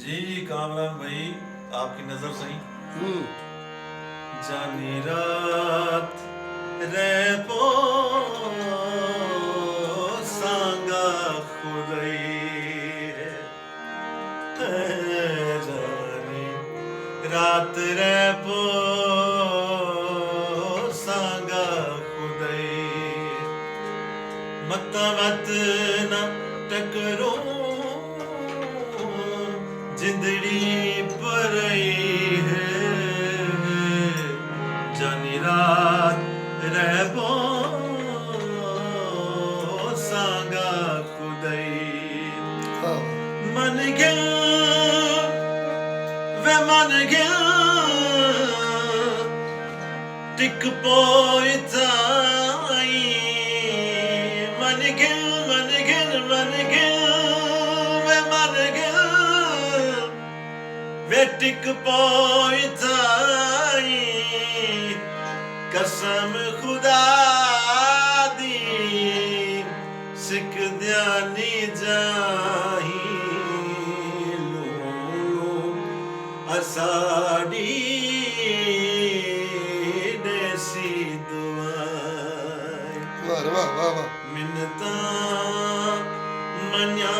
जी कामरान भाई, आपकी नजर सही। जानी रात रेपो सांगा खुदई है जानी रात रेपो सांगा खुदई मत मत न टकरो जिंदड़ी पर है जानी रात रहबो सांगा खुदई मन गया वे मन गया टिक पोइताई मन गया मन गया मन गया वे मन गया वे टिक पोइताई कसम खुदा दी सिक ध्यानी जाही लो असाड़ी देसी दुआई वाह वाह वाह वाह मिन्नता मन्या